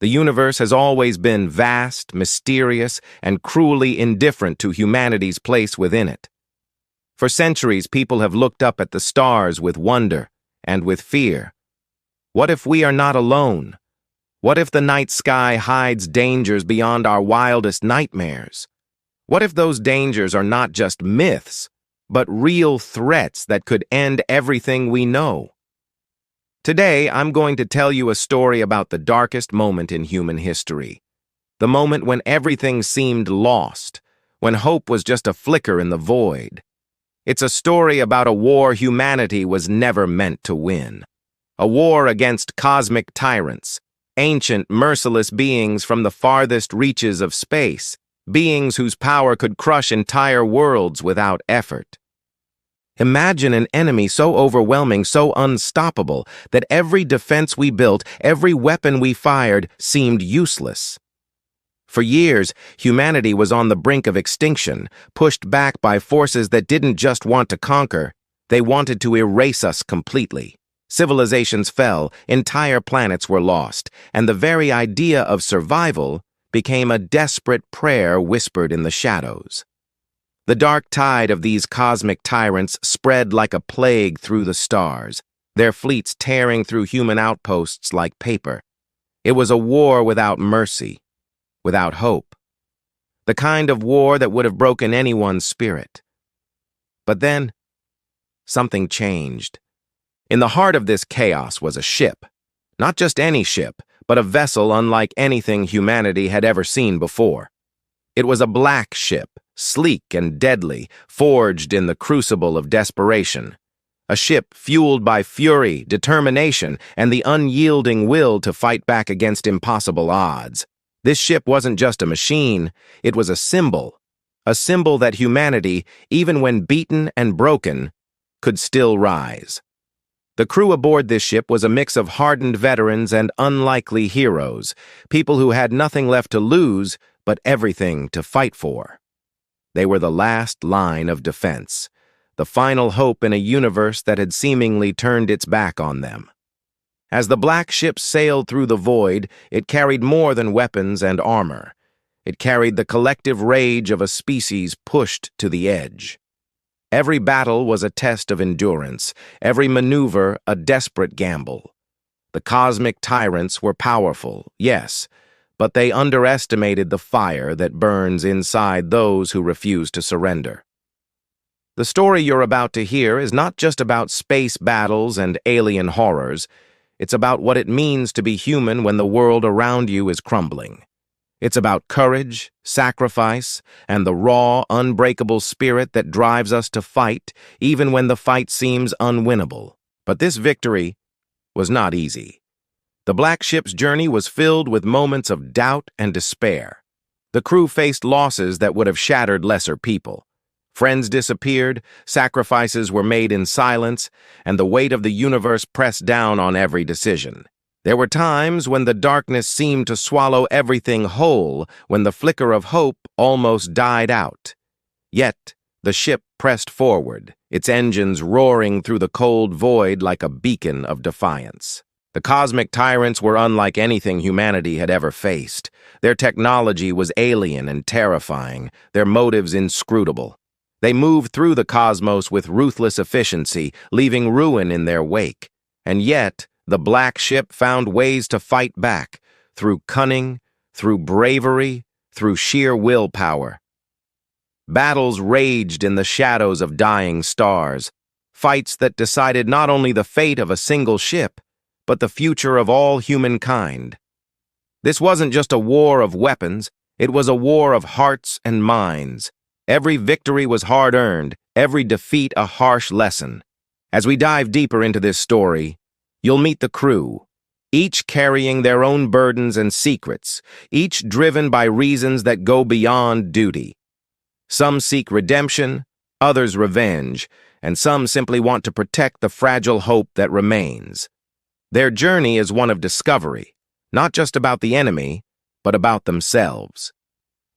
The universe has always been vast, mysterious, and cruelly indifferent to humanity's place within it. For centuries, people have looked up at the stars with wonder and with fear. What if we are not alone? What if the night sky hides dangers beyond our wildest nightmares? What if those dangers are not just myths, but real threats that could end everything we know? Today, I'm going to tell you a story about the darkest moment in human history. The moment when everything seemed lost, when hope was just a flicker in the void. It's a story about a war humanity was never meant to win. A war against cosmic tyrants, ancient, merciless beings from the farthest reaches of space, beings whose power could crush entire worlds without effort. Imagine an enemy so overwhelming, so unstoppable, that every defense we built, every weapon we fired, seemed useless. For years, humanity was on the brink of extinction, pushed back by forces that didn't just want to conquer, they wanted to erase us completely. Civilizations fell, entire planets were lost, and the very idea of survival became a desperate prayer whispered in the shadows. The dark tide of these cosmic tyrants spread like a plague through the stars, their fleets tearing through human outposts like paper. It was a war without mercy, without hope. The kind of war that would have broken anyone's spirit. But then, something changed. In the heart of this chaos was a ship. Not just any ship, but a vessel unlike anything humanity had ever seen before. It was a black ship, sleek and deadly, forged in the crucible of desperation. A ship fueled by fury, determination, and the unyielding will to fight back against impossible odds. This ship wasn't just a machine, it was a symbol that humanity, even when beaten and broken, could still rise. The crew aboard this ship was a mix of hardened veterans and unlikely heroes, people who had nothing left to lose but everything to fight for. They were the last line of defense, the final hope in a universe that had seemingly turned its back on them. As the black ship sailed through the void, it carried more than weapons and armor. It carried the collective rage of a species pushed to the edge. Every battle was a test of endurance, every maneuver a desperate gamble. The cosmic tyrants were powerful, yes, but they underestimated the fire that burns inside those who refuse to surrender. The story you're about to hear is not just about space battles and alien horrors. It's about what it means to be human when the world around you is crumbling. It's about courage, sacrifice, and the raw, unbreakable spirit that drives us to fight, even when the fight seems unwinnable. But this victory was not easy. The black ship's journey was filled with moments of doubt and despair. The crew faced losses that would have shattered lesser people. Friends disappeared, sacrifices were made in silence, and the weight of the universe pressed down on every decision. There were times when the darkness seemed to swallow everything whole, when the flicker of hope almost died out. Yet, the ship pressed forward, its engines roaring through the cold void like a beacon of defiance. The cosmic tyrants were unlike anything humanity had ever faced. Their technology was alien and terrifying, their motives inscrutable. They moved through the cosmos with ruthless efficiency, leaving ruin in their wake. And yet, the black ship found ways to fight back, through cunning, through bravery, through sheer willpower. Battles raged in the shadows of dying stars, fights that decided not only the fate of a single ship, but the future of all humankind. This wasn't just a war of weapons, it was a war of hearts and minds. Every victory was hard-earned, every defeat a harsh lesson. As we dive deeper into this story, you'll meet the crew, each carrying their own burdens and secrets, each driven by reasons that go beyond duty. Some seek redemption, others revenge, and some simply want to protect the fragile hope that remains. Their journey is one of discovery, not just about the enemy, but about themselves.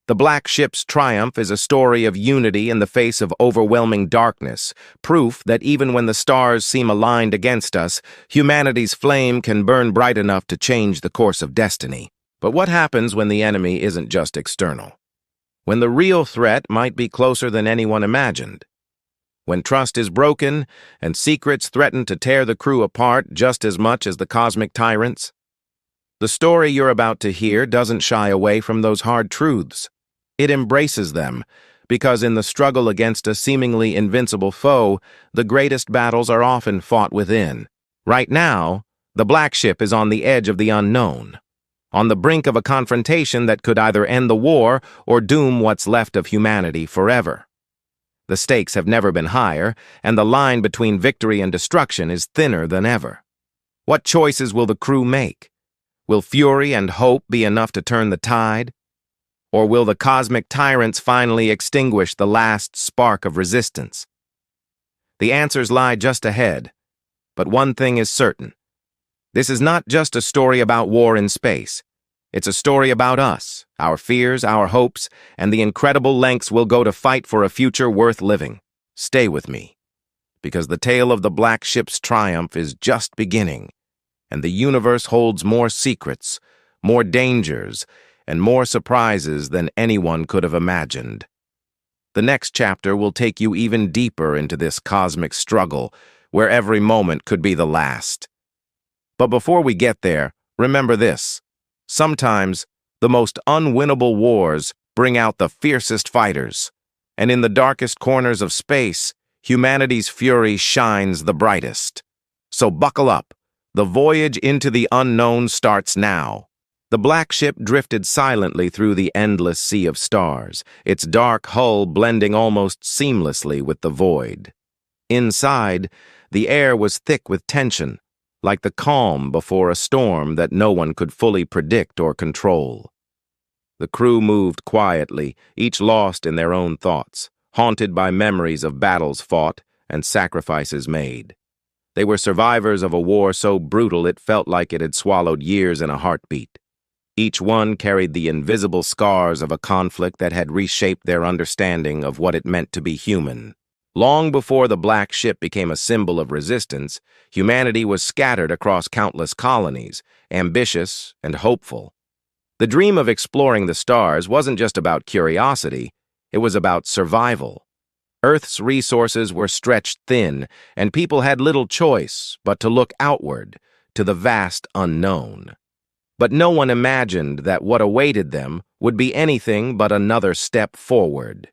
The black ship's triumph is a story of unity in the face of overwhelming darkness, proof that even when the stars seem aligned against us, humanity's flame can burn bright enough to change the course of destiny. But what happens when the enemy isn't just external? When the real threat might be closer than anyone imagined? When trust is broken and secrets threaten to tear the crew apart just as much as the cosmic tyrants? The story you're about to hear doesn't shy away from those hard truths. It embraces them, because in the struggle against a seemingly invincible foe, the greatest battles are often fought within. Right now, the Black Ship is on the edge of the unknown, on the brink of a confrontation that could either end the war or doom what's left of humanity forever. The stakes have never been higher, and the line between victory and destruction is thinner than ever. What choices will the crew make? Will fury and hope be enough to turn the tide? Or will the cosmic tyrants finally extinguish the last spark of resistance? The answers lie just ahead, but one thing is certain. This is not just a story about war in space. It's a story about us, our fears, our hopes, and the incredible lengths we'll go to fight for a future worth living. Stay with me, because the tale of the Black Ship's triumph is just beginning, and the universe holds more secrets, more dangers, and more surprises than anyone could have imagined. The next chapter will take you even deeper into this cosmic struggle, where every moment could be the last. But before we get there, remember this. Sometimes, the most unwinnable wars bring out the fiercest fighters, and in the darkest corners of space, humanity's fury shines the brightest. So buckle up. The voyage into the unknown starts now. The Black Ship drifted silently through the endless sea of stars, its dark hull blending almost seamlessly with the void. Inside, the air was thick with tension, like the calm before a storm that no one could fully predict or control. The crew moved quietly, each lost in their own thoughts, haunted by memories of battles fought and sacrifices made. They were survivors of a war so brutal it felt like it had swallowed years in a heartbeat. Each one carried the invisible scars of a conflict that had reshaped their understanding of what it meant to be human. Long before the Black Ship became a symbol of resistance, humanity was scattered across countless colonies, ambitious and hopeful. The dream of exploring the stars wasn't just about curiosity, it was about survival. Earth's resources were stretched thin, and people had little choice but to look outward, to the vast unknown. But no one imagined that what awaited them would be anything but another step forward.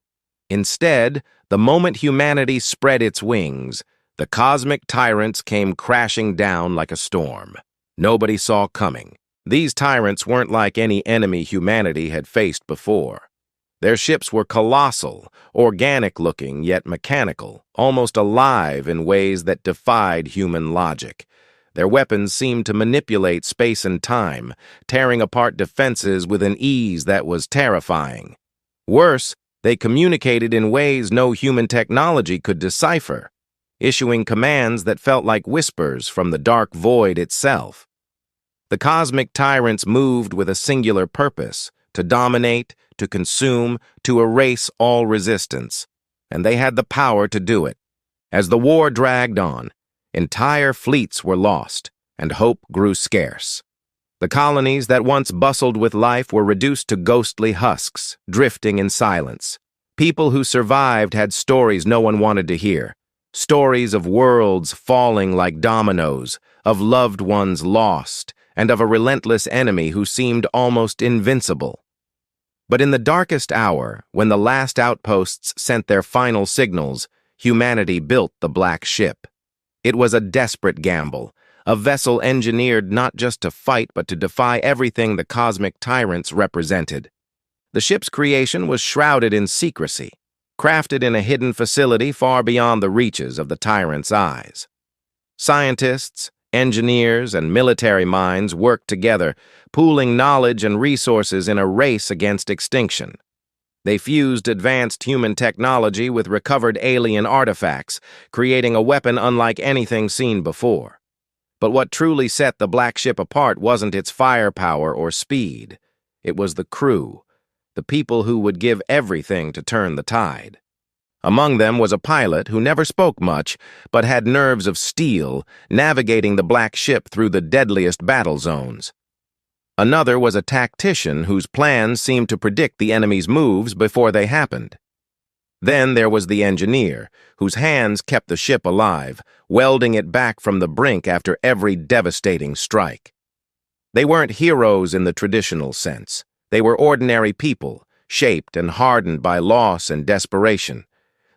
Instead, the moment humanity spread its wings, the cosmic tyrants came crashing down like a storm. Nobody saw coming. These tyrants weren't like any enemy humanity had faced before. Their ships were colossal, organic-looking yet mechanical, almost alive in ways that defied human logic. Their weapons seemed to manipulate space and time, tearing apart defenses with an ease that was terrifying. Worse, they communicated in ways no human technology could decipher, issuing commands that felt like whispers from the dark void itself. The cosmic tyrants moved with a singular purpose: to dominate, to consume, to erase all resistance, and they had the power to do it. As the war dragged on, entire fleets were lost, and hope grew scarce. The colonies that once bustled with life were reduced to ghostly husks, drifting in silence. People who survived had stories no one wanted to hear, stories of worlds falling like dominoes, of loved ones lost, and of a relentless enemy who seemed almost invincible. But in the darkest hour, when the last outposts sent their final signals, humanity built the Black Ship. It was a desperate gamble, a vessel engineered not just to fight but to defy everything the cosmic tyrants represented. The ship's creation was shrouded in secrecy, crafted in a hidden facility far beyond the reaches of the tyrants' eyes. Scientists, engineers, and military minds worked together, pooling knowledge and resources in a race against extinction. They fused advanced human technology with recovered alien artifacts, creating a weapon unlike anything seen before. But what truly set the Black Ship apart wasn't its firepower or speed. It was the crew, the people who would give everything to turn the tide. Among them was a pilot who never spoke much, but had nerves of steel, navigating the Black Ship through the deadliest battle zones. Another was a tactician whose plans seemed to predict the enemy's moves before they happened. Then there was the engineer, whose hands kept the ship alive, welding it back from the brink after every devastating strike. They weren't heroes in the traditional sense. They were ordinary people, shaped and hardened by loss and desperation.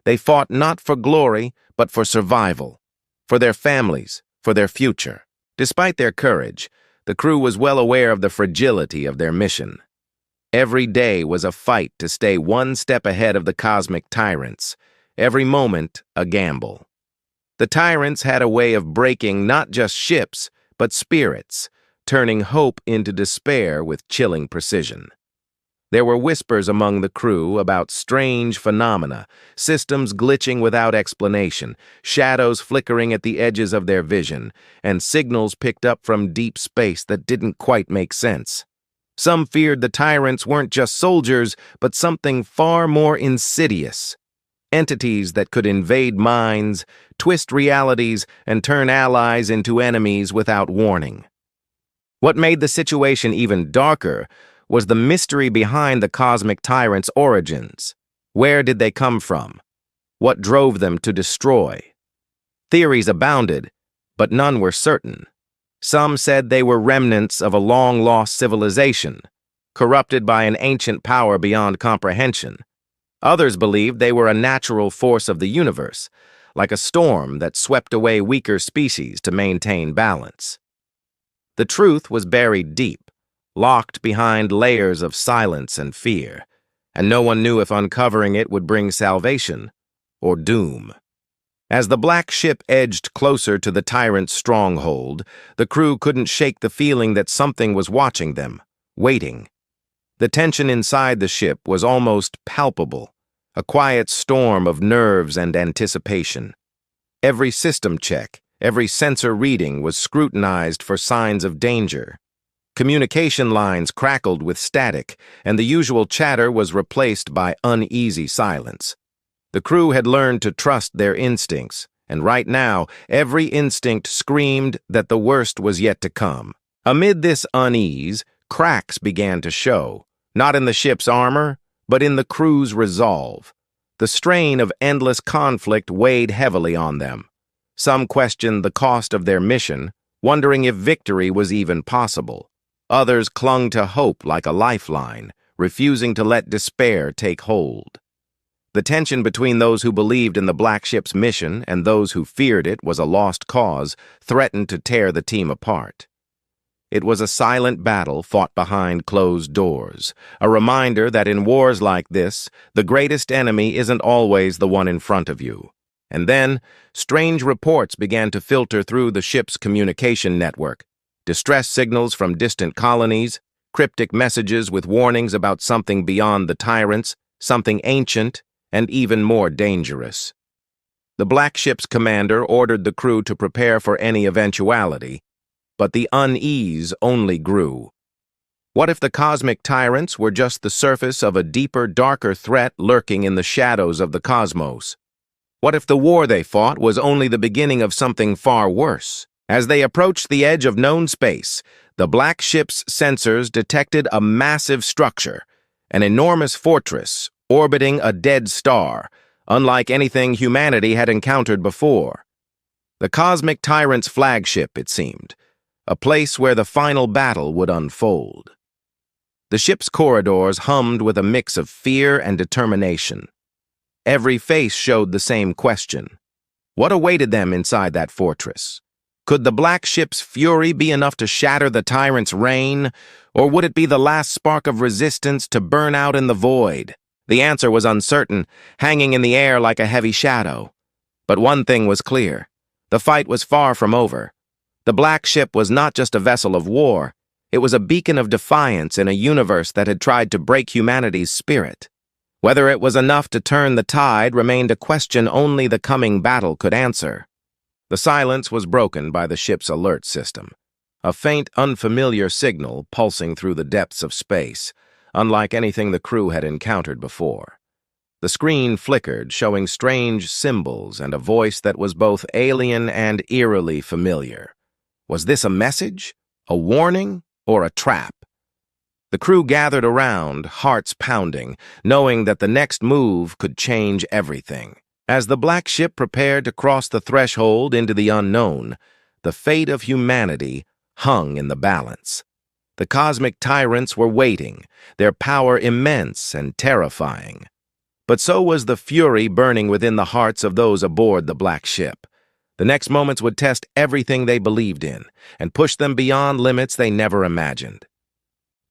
They fought not for glory, but for survival, for their families, for their future. Despite their courage, the crew was well aware of the fragility of their mission. Every day was a fight to stay one step ahead of the cosmic tyrants, every moment a gamble. The tyrants had a way of breaking not just ships, but spirits, turning hope into despair with chilling precision. There were whispers among the crew about strange phenomena, systems glitching without explanation, shadows flickering at the edges of their vision, and signals picked up from deep space that didn't quite make sense. Some feared the tyrants weren't just soldiers, but something far more insidious. Entities that could invade minds, twist realities, and turn allies into enemies without warning. What made the situation even darker was the mystery behind the cosmic tyrants' origins. Where did they come from? What drove them to destroy? Theories abounded, but none were certain. Some said they were remnants of a long-lost civilization, corrupted by an ancient power beyond comprehension. Others believed they were a natural force of the universe, like a storm that swept away weaker species to maintain balance. The truth was buried deep, locked behind layers of silence and fear, and no one knew if uncovering it would bring salvation or doom. As the black ship edged closer to the tyrant's stronghold, the crew couldn't shake the feeling that something was watching them, waiting. The tension inside the ship was almost palpable, a quiet storm of nerves and anticipation. Every system check, every sensor reading was scrutinized for signs of danger. Communication lines crackled with static, and the usual chatter was replaced by uneasy silence. The crew had learned to trust their instincts, and right now, every instinct screamed that the worst was yet to come. Amid this unease, cracks began to show, not in the ship's armor, but in the crew's resolve. The strain of endless conflict weighed heavily on them. Some questioned the cost of their mission, wondering if victory was even possible. Others clung to hope like a lifeline, refusing to let despair take hold. The tension between those who believed in the black ship's mission and those who feared it was a lost cause, threatened to tear the team apart. It was a silent battle fought behind closed doors, a reminder that in wars like this, the greatest enemy isn't always the one in front of you. And then, strange reports began to filter through the ship's communication network. Distress signals from distant colonies, cryptic messages with warnings about something beyond the tyrants, something ancient, and even more dangerous. The black ship's commander ordered the crew to prepare for any eventuality, but the unease only grew. What if the cosmic tyrants were just the surface of a deeper, darker threat lurking in the shadows of the cosmos? What if the war they fought was only the beginning of something far worse? As they approached the edge of known space, the black ship's sensors detected a massive structure, an enormous fortress orbiting a dead star, unlike anything humanity had encountered before. The cosmic tyrant's flagship, it seemed, a place where the final battle would unfold. The ship's corridors hummed with a mix of fear and determination. Every face showed the same question. What awaited them inside that fortress? Could the black ship's fury be enough to shatter the tyrant's reign, or would it be the last spark of resistance to burn out in the void? The answer was uncertain, hanging in the air like a heavy shadow. But one thing was clear. The fight was far from over. The black ship was not just a vessel of war. It was a beacon of defiance in a universe that had tried to break humanity's spirit. Whether it was enough to turn the tide remained a question only the coming battle could answer. The silence was broken by the ship's alert system, a faint, unfamiliar signal pulsing through the depths of space, unlike anything the crew had encountered before. The screen flickered, showing strange symbols and a voice that was both alien and eerily familiar. Was this a message, a warning, or a trap? The crew gathered around, hearts pounding, knowing that the next move could change everything. As the black ship prepared to cross the threshold into the unknown, the fate of humanity hung in the balance. The cosmic tyrants were waiting, their power immense and terrifying. But so was the fury burning within the hearts of those aboard the black ship. The next moments would test everything they believed in and push them beyond limits they never imagined.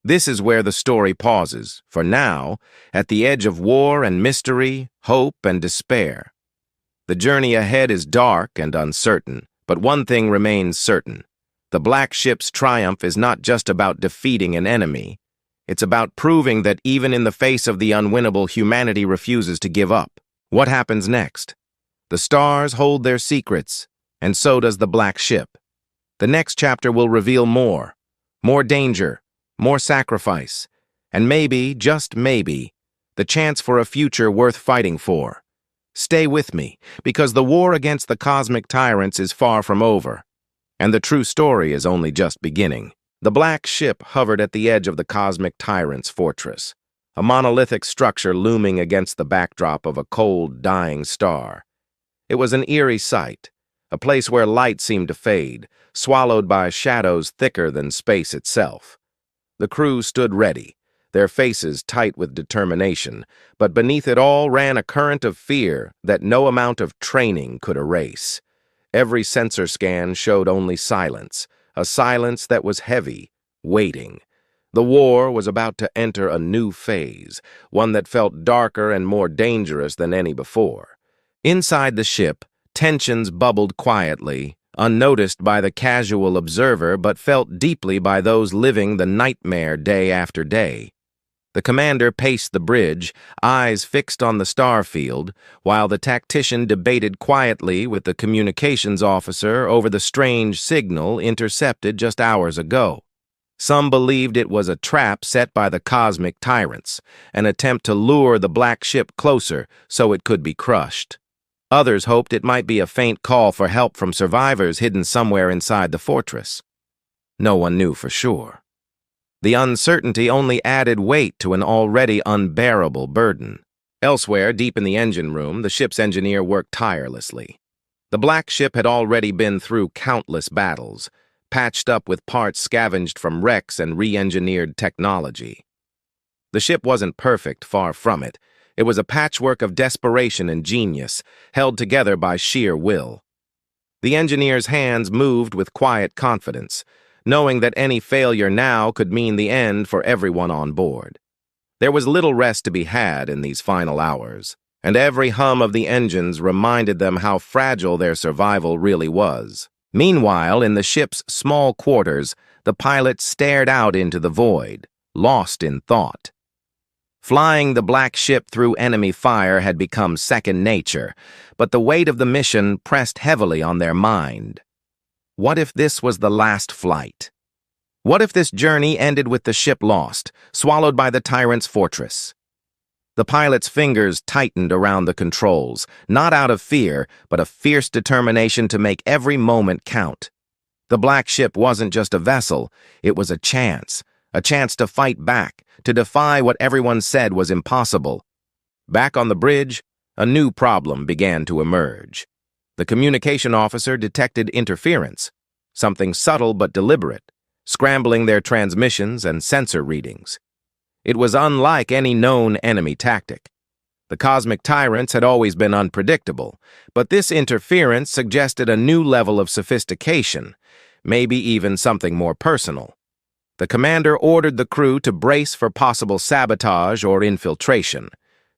This is where the story pauses, for now, at the edge of war and mystery, hope and despair. The journey ahead is dark and uncertain, but one thing remains certain. The black ship's triumph is not just about defeating an enemy. It's about proving that even in the face of the unwinnable, humanity refuses to give up. What happens next? The stars hold their secrets, and so does the black ship. The next chapter will reveal more danger, more sacrifice, and maybe, just maybe, the chance for a future worth fighting for. Stay with me, because the war against the cosmic tyrants is far from over, and the true story is only just beginning. The black ship hovered at the edge of the cosmic tyrant's fortress, a monolithic structure looming against the backdrop of a cold, dying star. It was an eerie sight, a place where light seemed to fade, swallowed by shadows thicker than space itself. The crew stood ready, their faces tight with determination, but beneath it all ran a current of fear that no amount of training could erase. Every sensor scan showed only silence, a silence that was heavy, waiting. The war was about to enter a new phase, one that felt darker and more dangerous than any before. Inside the ship, tensions bubbled quietly, unnoticed by the casual observer but felt deeply by those living the nightmare day after day. The commander paced the bridge, eyes fixed on the star field, while the tactician debated quietly with the communications officer over the strange signal intercepted just hours ago. Some believed it was a trap set by the cosmic tyrants, an attempt to lure the black ship closer so it could be crushed. Others hoped it might be a faint call for help from survivors hidden somewhere inside the fortress. No one knew for sure. The uncertainty only added weight to an already unbearable burden. Elsewhere, deep in the engine room, the ship's engineer worked tirelessly. The black ship had already been through countless battles, patched up with parts scavenged from wrecks and re-engineered technology. The ship wasn't perfect, far from it. It was a patchwork of desperation and genius, held together by sheer will. The engineer's hands moved with quiet confidence, knowing that any failure now could mean the end for everyone on board. There was little rest to be had in these final hours, and every hum of the engines reminded them how fragile their survival really was. Meanwhile, in the ship's small quarters, the pilot stared out into the void, lost in thought. Flying the black ship through enemy fire had become second nature, but the weight of the mission pressed heavily on their mind. What if this was the last flight? What if this journey ended with the ship lost, swallowed by the tyrant's fortress? The pilot's fingers tightened around the controls, not out of fear, but a fierce determination to make every moment count. The black ship wasn't just a vessel, it was a chance to fight back, to defy what everyone said was impossible. Back on the bridge, a new problem began to emerge. The communication officer detected interference, something subtle but deliberate, scrambling their transmissions and sensor readings. It was unlike any known enemy tactic. The cosmic tyrants had always been unpredictable, but this interference suggested a new level of sophistication, maybe even something more personal. The commander ordered the crew to brace for possible sabotage or infiltration.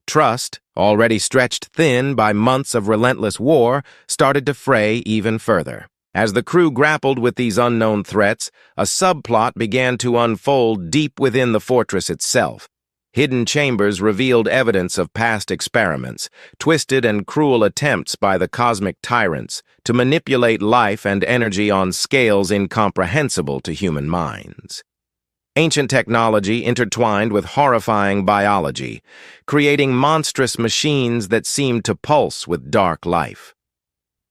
Trust, already stretched thin by months of relentless war, started to fray even further. As the crew grappled with these unknown threats, a subplot began to unfold deep within the fortress itself. Hidden chambers revealed evidence of past experiments, twisted and cruel attempts by the cosmic tyrants to manipulate life and energy on scales incomprehensible to human minds. Ancient technology intertwined with horrifying biology, creating monstrous machines that seemed to pulse with dark life.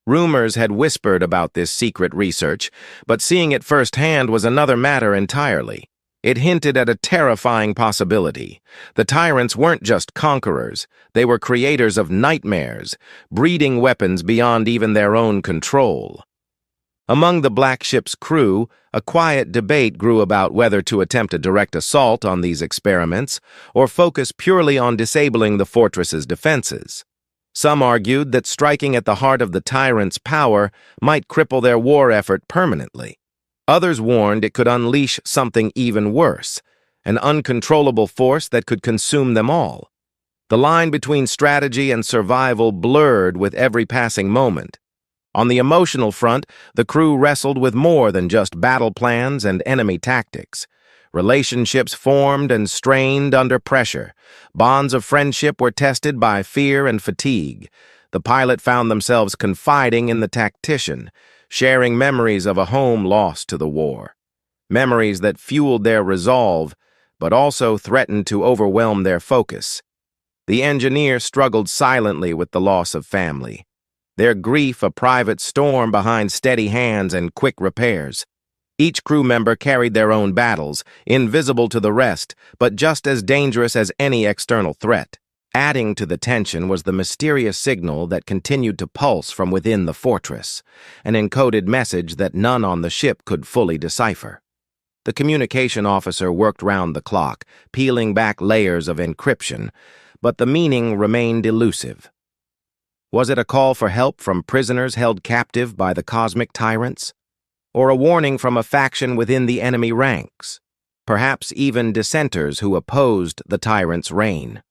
Rumors had whispered about this secret research, but seeing it firsthand was another matter entirely. It hinted at a terrifying possibility. The Tyrants weren't just conquerors, they were creators of nightmares, breeding weapons beyond even their own control. Among the Black ship's crew, a quiet debate grew about whether to attempt a direct assault on these experiments or focus purely on disabling the fortress's defenses. Some argued that striking at the heart of the Tyrants' power might cripple their war effort permanently. Others warned it could unleash something even worse, an uncontrollable force that could consume them all. The line between strategy and survival blurred with every passing moment. On the emotional front, the crew wrestled with more than just battle plans and enemy tactics. Relationships formed and strained under pressure. Bonds of friendship were tested by fear and fatigue. The pilot found themselves confiding in the tactician, sharing memories of a home lost to the war. Memories that fueled their resolve, but also threatened to overwhelm their focus. The engineer struggled silently with the loss of family. Their grief a private storm behind steady hands and quick repairs. Each crew member carried their own battles, invisible to the rest, but just as dangerous as any external threat. Adding to the tension was the mysterious signal that continued to pulse from within the fortress, an encoded message that none on the ship could fully decipher. The communication officer worked round the clock, peeling back layers of encryption, but the meaning remained elusive. Was it a call for help from prisoners held captive by the cosmic tyrants? Or a warning from a faction within the enemy ranks? Perhaps even dissenters who opposed the tyrants' reign.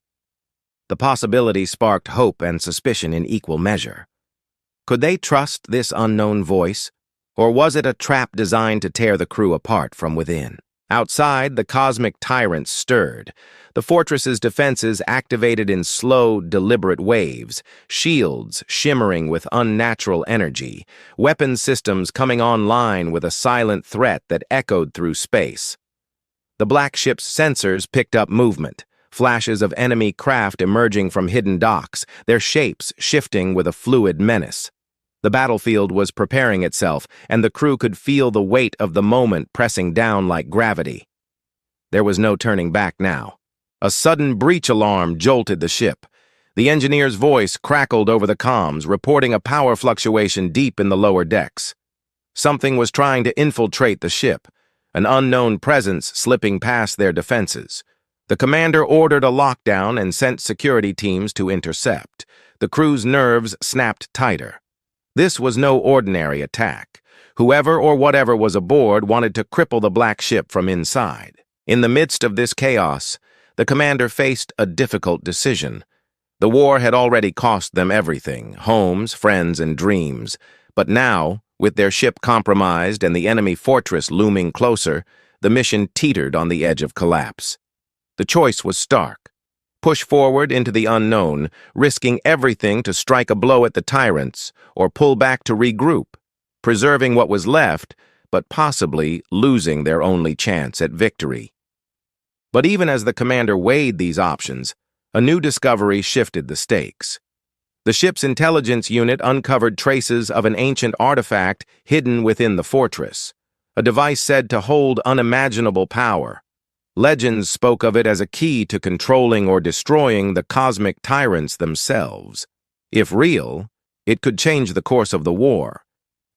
The possibility sparked hope and suspicion in equal measure. Could they trust this unknown voice, or was it a trap designed to tear the crew apart from within? Outside, the cosmic tyrants stirred. The fortress's defenses activated in slow, deliberate waves, shields shimmering with unnatural energy, weapon systems coming online with a silent threat that echoed through space. The Black ship's sensors picked up movement, flashes of enemy craft emerging from hidden docks, their shapes shifting with a fluid menace. The battlefield was preparing itself, and the crew could feel the weight of the moment pressing down like gravity. There was no turning back now. A sudden breach alarm jolted the ship. The engineer's voice crackled over the comms, reporting a power fluctuation deep in the lower decks. Something was trying to infiltrate the ship, an unknown presence slipping past their defenses. The commander ordered a lockdown and sent security teams to intercept. The crew's nerves snapped tighter. This was no ordinary attack. Whoever or whatever was aboard wanted to cripple the Black ship from inside. In the midst of this chaos, the commander faced a difficult decision. The war had already cost them everything, homes, friends, and dreams. But now, with their ship compromised and the enemy fortress looming closer, the mission teetered on the edge of collapse. The choice was stark. Push forward into the unknown, risking everything to strike a blow at the tyrants, or pull back to regroup, preserving what was left, but possibly losing their only chance at victory. But even as the commander weighed these options, a new discovery shifted the stakes. The ship's intelligence unit uncovered traces of an ancient artifact hidden within the fortress, a device said to hold unimaginable power. Legends spoke of it as a key to controlling or destroying the cosmic tyrants themselves. If real, it could change the course of the war.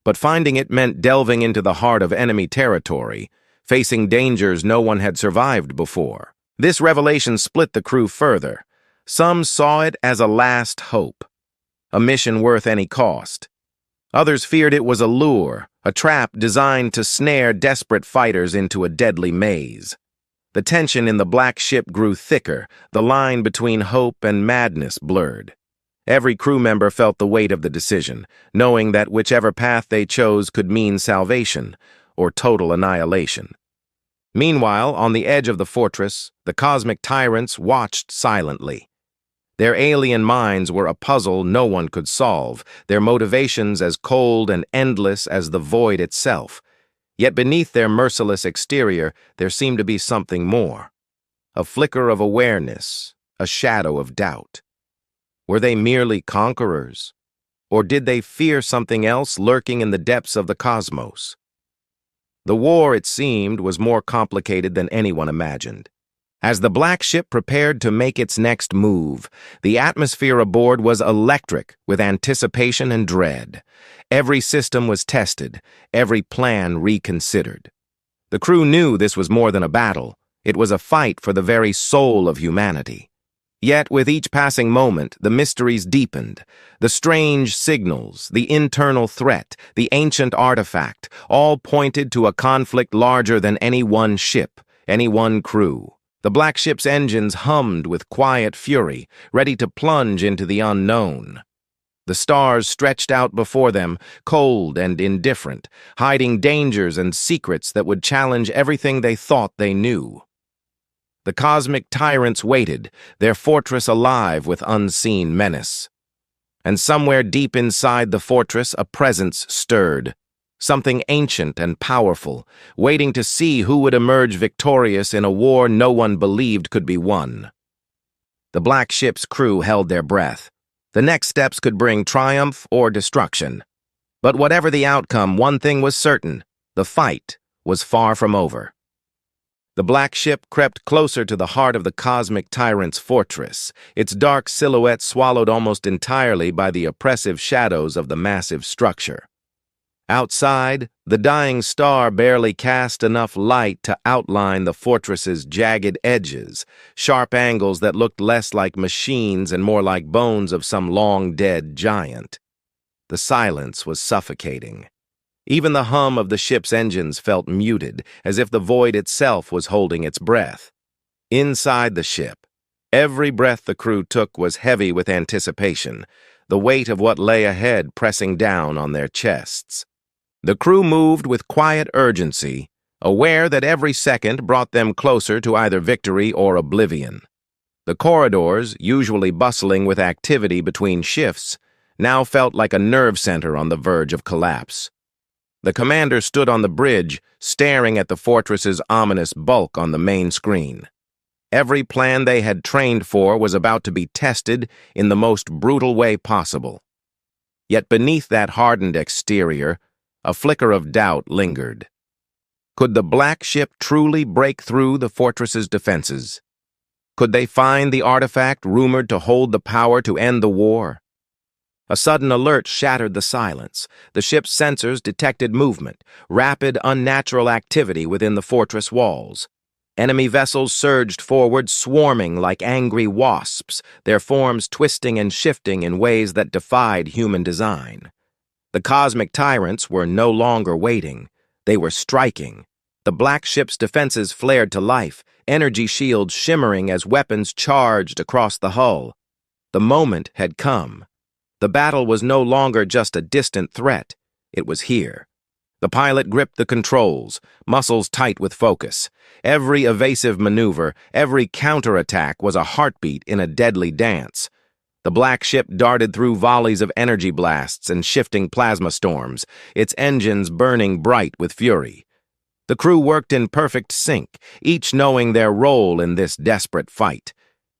But finding it meant delving into the heart of enemy territory, facing dangers no one had survived before. This revelation split the crew further. Some saw it as a last hope, a mission worth any cost. Others feared it was a lure, a trap designed to snare desperate fighters into a deadly maze. The tension in the Black ship grew thicker, the line between hope and madness blurred. Every crew member felt the weight of the decision, knowing that whichever path they chose could mean salvation or total annihilation. Meanwhile, on the edge of the fortress, the cosmic tyrants watched silently. Their alien minds were a puzzle no one could solve, their motivations as cold and endless as the void itself. Yet beneath their merciless exterior, there seemed to be something more. A flicker of awareness, a shadow of doubt. Were they merely conquerors? Or did they fear something else lurking in the depths of the cosmos? The war, it seemed, was more complicated than anyone imagined. As the black ship prepared to make its next move, the atmosphere aboard was electric with anticipation and dread. Every system was tested, every plan reconsidered. The crew knew this was more than a battle. It was a fight for the very soul of humanity. Yet, with each passing moment, the mysteries deepened. The strange signals, the internal threat, the ancient artifact, all pointed to a conflict larger than any one ship, any one crew. The black ship's engines hummed with quiet fury, ready to plunge into the unknown. The stars stretched out before them, cold and indifferent, hiding dangers and secrets that would challenge everything they thought they knew. The cosmic tyrants waited, their fortress alive with unseen menace. And somewhere deep inside the fortress, a presence stirred. Something ancient and powerful, waiting to see who would emerge victorious in a war no one believed could be won. The black ship's crew held their breath. The next steps could bring triumph or destruction. But whatever the outcome, one thing was certain: the fight was far from over. The black ship crept closer to the heart of the cosmic tyrant's fortress, its dark silhouette swallowed almost entirely by the oppressive shadows of the massive structure. Outside, the dying star barely cast enough light to outline the fortress's jagged edges, sharp angles that looked less like machines and more like bones of some long-dead giant. The silence was suffocating. Even the hum of the ship's engines felt muted, as if the void itself was holding its breath. Inside the ship, every breath the crew took was heavy with anticipation, the weight of what lay ahead pressing down on their chests. The crew moved with quiet urgency, aware that every second brought them closer to either victory or oblivion. The corridors, usually bustling with activity between shifts, now felt like a nerve center on the verge of collapse. The commander stood on the bridge, staring at the fortress's ominous bulk on the main screen. Every plan they had trained for was about to be tested in the most brutal way possible. Yet beneath that hardened exterior, a flicker of doubt lingered. Could the black ship truly break through the fortress's defenses? Could they find the artifact rumored to hold the power to end the war? A sudden alert shattered the silence. The ship's sensors detected movement, rapid, unnatural activity within the fortress walls. Enemy vessels surged forward, swarming like angry wasps, their forms twisting and shifting in ways that defied human design. The cosmic tyrants were no longer waiting. They were striking. The black ship's defenses flared to life, energy shields shimmering as weapons charged across the hull. The moment had come. The battle was no longer just a distant threat. It was here. The pilot gripped the controls, muscles tight with focus. Every evasive maneuver, every counterattack was a heartbeat in a deadly dance. The black ship darted through volleys of energy blasts and shifting plasma storms, its engines burning bright with fury. The crew worked in perfect sync, each knowing their role in this desperate fight.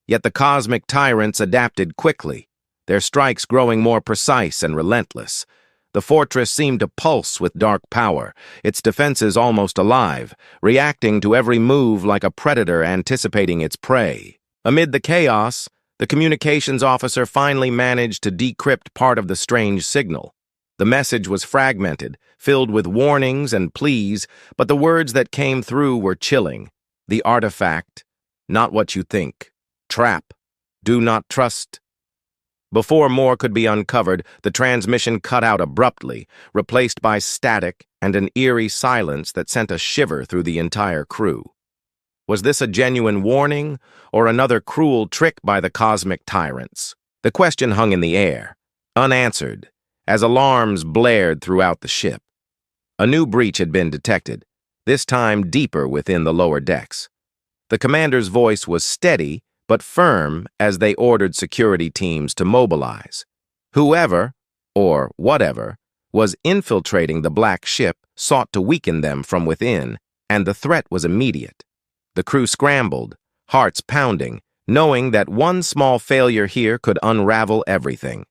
Yet the cosmic tyrants adapted quickly, their strikes growing more precise and relentless. The fortress seemed to pulse with dark power, its defenses almost alive, reacting to every move like a predator anticipating its prey. Amid the chaos, the communications officer finally managed to decrypt part of the strange signal. The message was fragmented, filled with warnings and pleas, but the words that came through were chilling. The artifact, not what you think. Trap. Do not trust. Before more could be uncovered, the transmission cut out abruptly, replaced by static and an eerie silence that sent a shiver through the entire crew. Was this a genuine warning, or another cruel trick by the cosmic tyrants? The question hung in the air, unanswered, as alarms blared throughout the ship. A new breach had been detected, this time deeper within the lower decks. The commander's voice was steady, but firm as they ordered security teams to mobilize. Whoever, or whatever, was infiltrating the black ship sought to weaken them from within, and the threat was immediate. The crew scrambled, hearts pounding, knowing that one small failure here could unravel everything.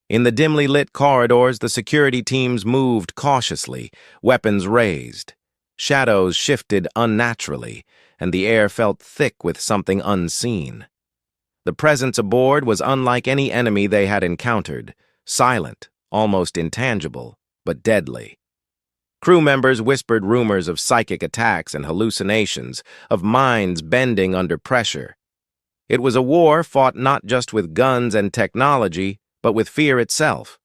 In the dimly lit corridors, the security teams moved cautiously, weapons raised. Shadows shifted unnaturally, and the air felt thick with something unseen. The presence aboard was unlike any enemy they had encountered, silent, almost intangible, but deadly. Crew members whispered rumors of psychic attacks and hallucinations, of minds bending under pressure. It was a war fought not just with guns and technology, but with fear itself.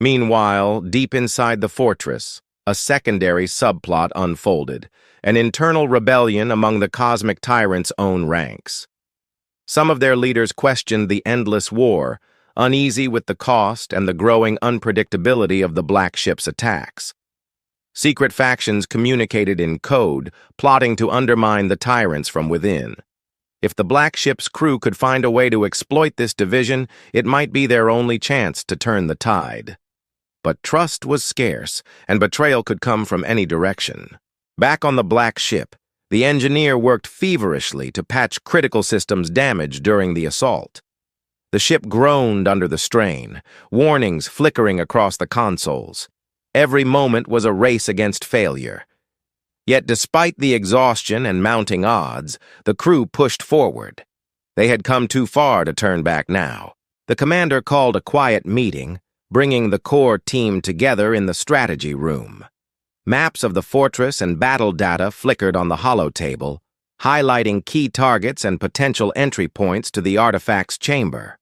Meanwhile, deep inside the fortress, a secondary subplot unfolded, an internal rebellion among the cosmic tyrants' own ranks. Some of their leaders questioned the endless war, uneasy with the cost and the growing unpredictability of the Black Ship's attacks. Secret factions communicated in code, plotting to undermine the tyrants from within. If the Black Ship's crew could find a way to exploit this division, it might be their only chance to turn the tide. But trust was scarce, and betrayal could come from any direction. Back on the Black Ship, the engineer worked feverishly to patch critical systems damaged during the assault. The ship groaned under the strain, warnings flickering across the consoles. Every moment was a race against failure. Yet despite the exhaustion and mounting odds, the crew pushed forward. They had come too far to turn back now. The commander called a quiet meeting, bringing the core team together in the strategy room. Maps of the fortress and battle data flickered on the holotable, highlighting key targets and potential entry points to the artifact's chamber.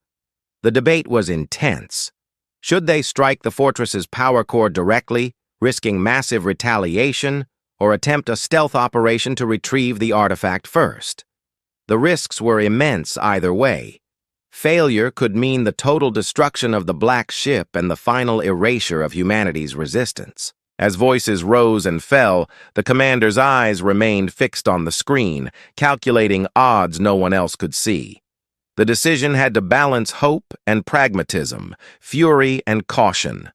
The debate was intense. Should they strike the fortress's power core directly, risking massive retaliation, or attempt a stealth operation to retrieve the artifact first? The risks were immense either way. Failure could mean the total destruction of the Black Ship and the final erasure of humanity's resistance. As voices rose and fell, the commander's eyes remained fixed on the screen, calculating odds no one else could see. The decision had to balance hope and pragmatism, fury and caution.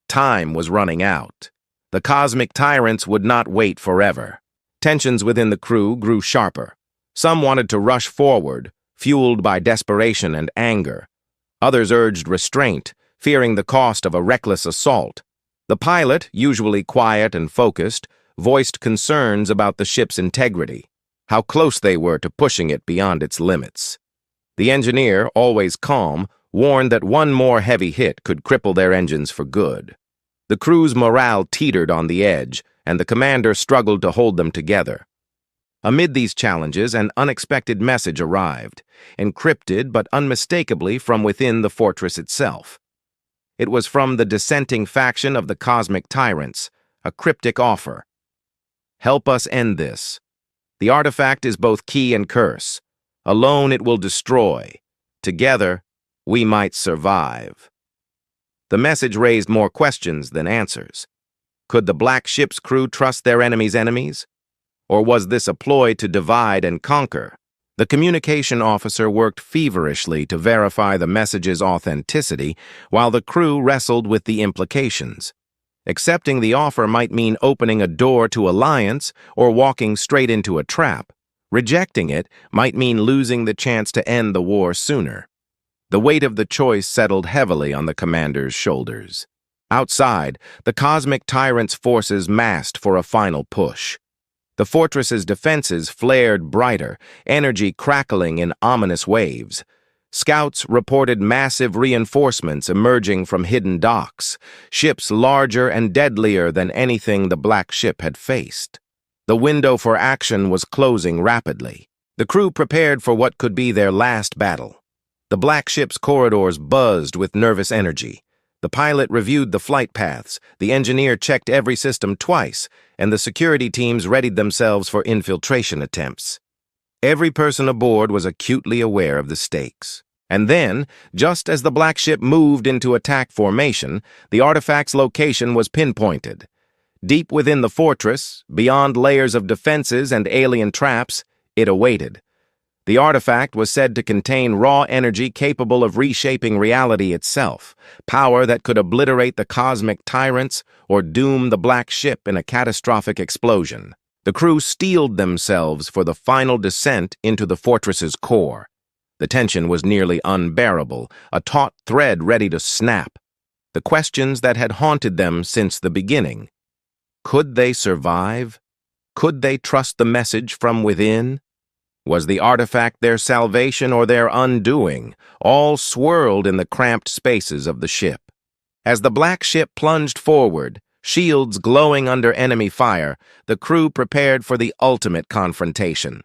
Time was running out. The cosmic tyrants would not wait forever. Tensions within the crew grew sharper. Some wanted to rush forward, fueled by desperation and anger. Others urged restraint, fearing the cost of a reckless assault. The pilot, usually quiet and focused, voiced concerns about the ship's integrity, how close they were to pushing it beyond its limits. The engineer, always calm, warned that one more heavy hit could cripple their engines for good. The crew's morale teetered on the edge, and the commander struggled to hold them together. Amid these challenges, an unexpected message arrived, encrypted but unmistakably from within the fortress itself. It was from the dissenting faction of the cosmic tyrants, a cryptic offer. Help us end this. The artifact is both key and curse. Alone it will destroy. Together, we might survive. The message raised more questions than answers. Could the Black Ship's crew trust their enemy's enemies? Or was this a ploy to divide and conquer? The communication officer worked feverishly to verify the message's authenticity, while the crew wrestled with the implications. Accepting the offer might mean opening a door to alliance or walking straight into a trap. Rejecting it might mean losing the chance to end the war sooner. The weight of the choice settled heavily on the commander's shoulders. Outside, the cosmic tyrant's forces massed for a final push. The fortress's defenses flared brighter, energy crackling in ominous waves. Scouts reported massive reinforcements emerging from hidden docks, ships larger and deadlier than anything the Black Ship had faced. The window for action was closing rapidly. The crew prepared for what could be their last battle. The Black Ship's corridors buzzed with nervous energy. The pilot reviewed the flight paths, the engineer checked every system twice, and the security teams readied themselves for infiltration attempts. Every person aboard was acutely aware of the stakes. And then, just as the Black Ship moved into attack formation, the artifact's location was pinpointed. Deep within the fortress, beyond layers of defenses and alien traps, it awaited. The artifact was said to contain raw energy capable of reshaping reality itself, power that could obliterate the cosmic tyrants or doom the Black Ship in a catastrophic explosion. The crew steeled themselves for the final descent into the fortress's core. The tension was nearly unbearable, a taut thread ready to snap. The questions that had haunted them since the beginning. Could they survive? Could they trust the message from within? Was the artifact their salvation or their undoing, all swirled in the cramped spaces of the ship? As the black ship plunged forward, shields glowing under enemy fire, the crew prepared for the ultimate confrontation.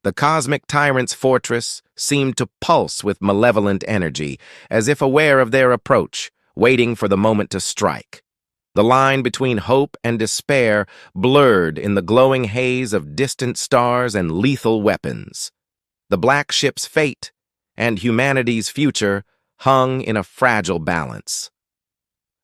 The cosmic tyrant's fortress seemed to pulse with malevolent energy, as if aware of their approach, waiting for the moment to strike. The line between hope and despair blurred in the glowing haze of distant stars and lethal weapons. The black ship's fate and humanity's future hung in a fragile balance.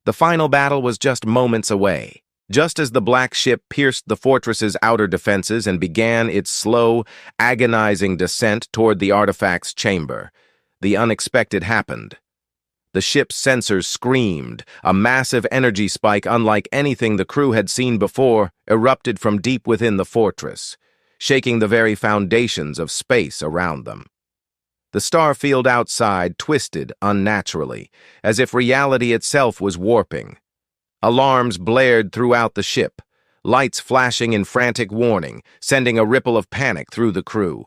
The final battle was just moments away. Just as the black ship pierced the fortress's outer defenses and began its slow, agonizing descent toward the artifact's chamber, the unexpected happened. The ship's sensors screamed. A massive energy spike unlike anything the crew had seen before erupted from deep within the fortress, shaking the very foundations of space around them. The star field outside twisted unnaturally, as if reality itself was warping. Alarms blared throughout the ship, lights flashing in frantic warning, sending a ripple of panic through the crew.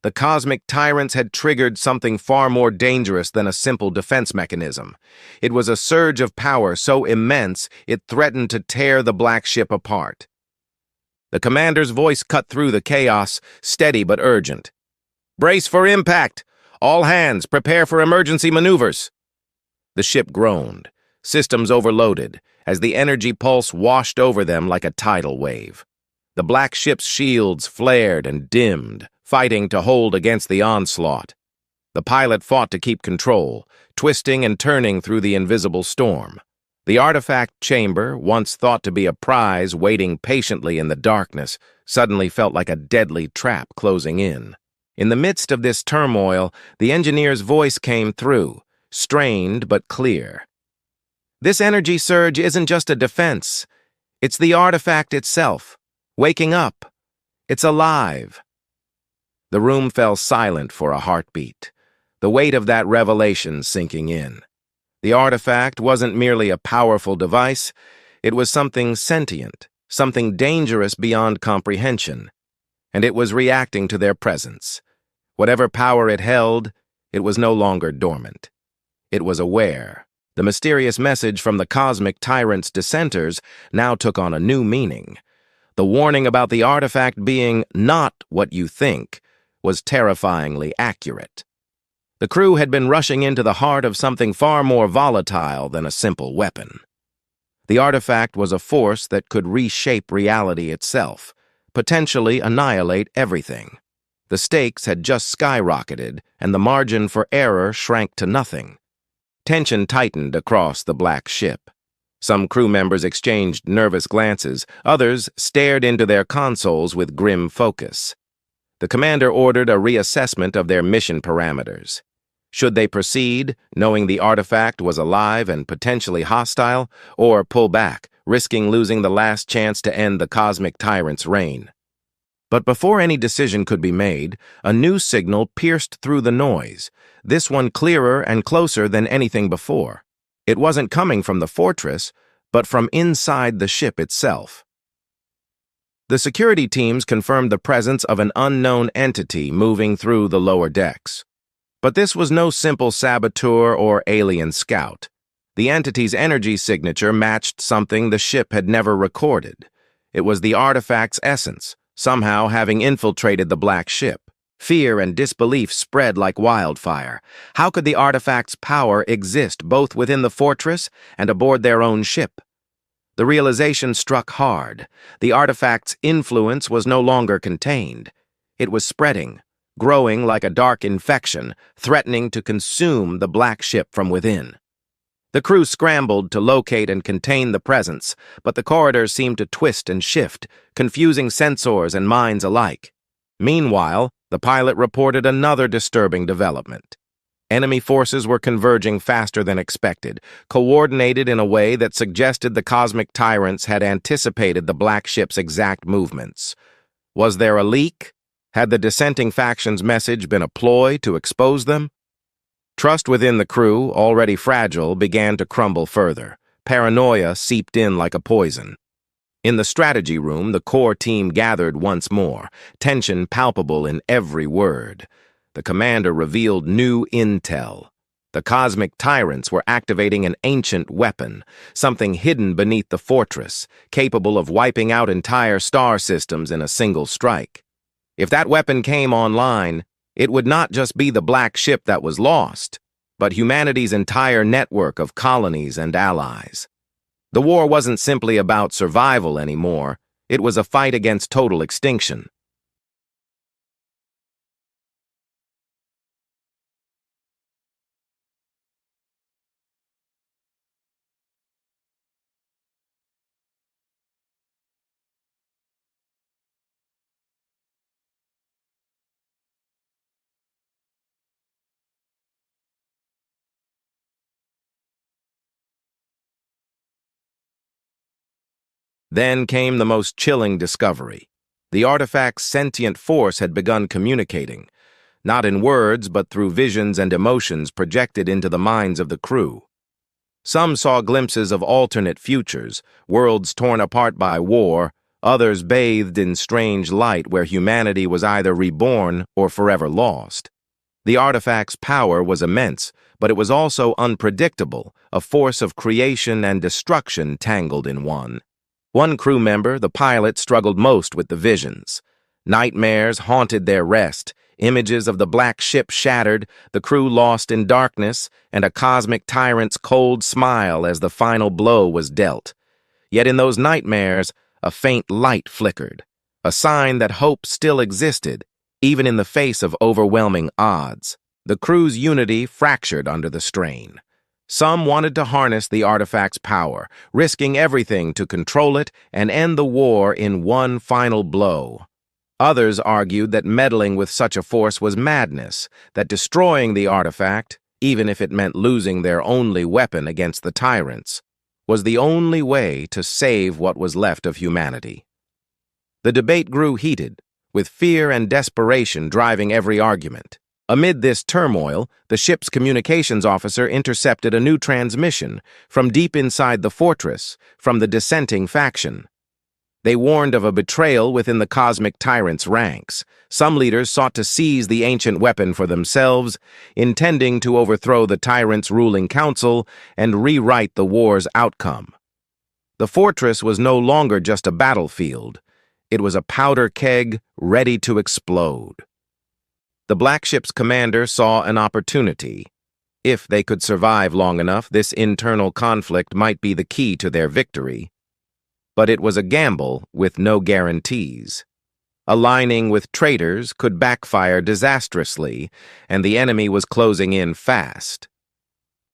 The cosmic tyrants had triggered something far more dangerous than a simple defense mechanism. It was a surge of power so immense it threatened to tear the black ship apart. The commander's voice cut through the chaos, steady but urgent. "Brace for impact! All hands, prepare for emergency maneuvers!" The ship groaned, systems overloaded, as the energy pulse washed over them like a tidal wave. The black ship's shields flared and dimmed, fighting to hold against the onslaught. The pilot fought to keep control, twisting and turning through the invisible storm. The artifact chamber, once thought to be a prize waiting patiently in the darkness, suddenly felt like a deadly trap closing in. In the midst of this turmoil, the engineer's voice came through, strained but clear. "This energy surge isn't just a defense. It's the artifact itself, waking up. It's alive." The room fell silent for a heartbeat, the weight of that revelation sinking in. The artifact wasn't merely a powerful device, it was something sentient, something dangerous beyond comprehension, and it was reacting to their presence. Whatever power it held, it was no longer dormant. It was aware. The mysterious message from the cosmic tyrant's dissenters now took on a new meaning. The warning about the artifact being not what you think was terrifyingly accurate. The crew had been rushing into the heart of something far more volatile than a simple weapon. The artifact was a force that could reshape reality itself, potentially annihilate everything. The stakes had just skyrocketed, and the margin for error shrank to nothing. Tension tightened across the black ship. Some crew members exchanged nervous glances, others stared into their consoles with grim focus. The commander ordered a reassessment of their mission parameters. Should they proceed, knowing the artifact was alive and potentially hostile, or pull back, risking losing the last chance to end the cosmic tyrant's reign? But before any decision could be made, a new signal pierced through the noise, this one clearer and closer than anything before. It wasn't coming from the fortress, but from inside the ship itself. The security teams confirmed the presence of an unknown entity moving through the lower decks. But this was no simple saboteur or alien scout. The entity's energy signature matched something the ship had never recorded. It was the artifact's essence, somehow having infiltrated the black ship. Fear and disbelief spread like wildfire. How could the artifact's power exist both within the fortress and aboard their own ship? The realization struck hard. The artifact's influence was no longer contained. It was spreading, growing like a dark infection, threatening to consume the black ship from within. The crew scrambled to locate and contain the presence, but the corridors seemed to twist and shift, confusing sensors and minds alike. Meanwhile, the pilot reported another disturbing development. Enemy forces were converging faster than expected, coordinated in a way that suggested the cosmic tyrants had anticipated the black ship's exact movements. Was there a leak? Had the dissenting faction's message been a ploy to expose them? Trust within the crew, already fragile, began to crumble further. Paranoia seeped in like a poison. In the strategy room, the core team gathered once more, tension palpable in every word. The commander revealed new intel. The cosmic tyrants were activating an ancient weapon, something hidden beneath the fortress, capable of wiping out entire star systems in a single strike. If that weapon came online, it would not just be the black ship that was lost, but humanity's entire network of colonies and allies. The war wasn't simply about survival anymore, it was a fight against total extinction. Then came the most chilling discovery. The artifact's sentient force had begun communicating, not in words but through visions and emotions projected into the minds of the crew. Some saw glimpses of alternate futures, worlds torn apart by war, others bathed in strange light where humanity was either reborn or forever lost. The artifact's power was immense, but it was also unpredictable, a force of creation and destruction tangled in one. One crew member, the pilot, struggled most with the visions. Nightmares haunted their rest, images of the black ship shattered, the crew lost in darkness, and a cosmic tyrant's cold smile as the final blow was dealt. Yet in those nightmares, a faint light flickered, a sign that hope still existed, even in the face of overwhelming odds. The crew's unity fractured under the strain. Some wanted to harness the artifact's power, risking everything to control it and end the war in one final blow. Others argued that meddling with such a force was madness, that destroying the artifact, even if it meant losing their only weapon against the tyrants, was the only way to save what was left of humanity. The debate grew heated, with fear and desperation driving every argument. Amid this turmoil, the ship's communications officer intercepted a new transmission from deep inside the fortress, from the dissenting faction. They warned of a betrayal within the cosmic tyrant's ranks. Some leaders sought to seize the ancient weapon for themselves, intending to overthrow the tyrant's ruling council and rewrite the war's outcome. The fortress was no longer just a battlefield. It was a powder keg ready to explode. The black ship's commander saw an opportunity. If they could survive long enough, this internal conflict might be the key to their victory. But it was a gamble with no guarantees. Aligning with traitors could backfire disastrously, and the enemy was closing in fast.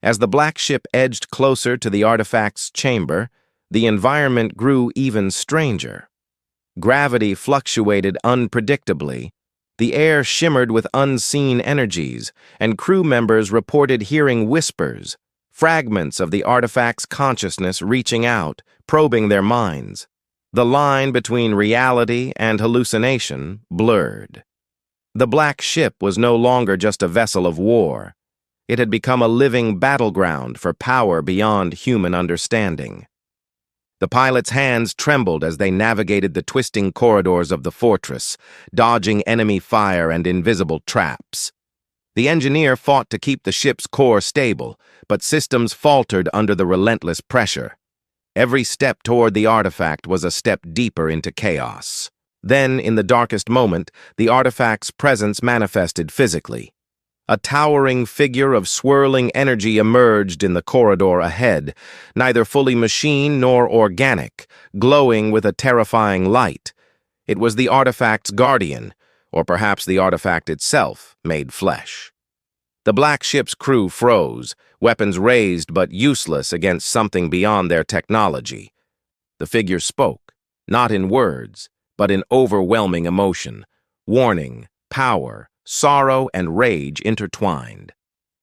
As the black ship edged closer to the artifact's chamber, the environment grew even stranger. Gravity fluctuated unpredictably. The air shimmered with unseen energies, and crew members reported hearing whispers, fragments of the artifact's consciousness reaching out, probing their minds. The line between reality and hallucination blurred. The black ship was no longer just a vessel of war. It had become a living battleground for power beyond human understanding. The pilot's hands trembled as they navigated the twisting corridors of the fortress, dodging enemy fire and invisible traps. The engineer fought to keep the ship's core stable, but systems faltered under the relentless pressure. Every step toward the artifact was a step deeper into chaos. Then, in the darkest moment, the artifact's presence manifested physically. A towering figure of swirling energy emerged in the corridor ahead, neither fully machine nor organic, glowing with a terrifying light. It was the artifact's guardian, or perhaps the artifact itself, made flesh. The black ship's crew froze, weapons raised but useless against something beyond their technology. The figure spoke, not in words, but in overwhelming emotion, warning, power, sorrow, and rage intertwined.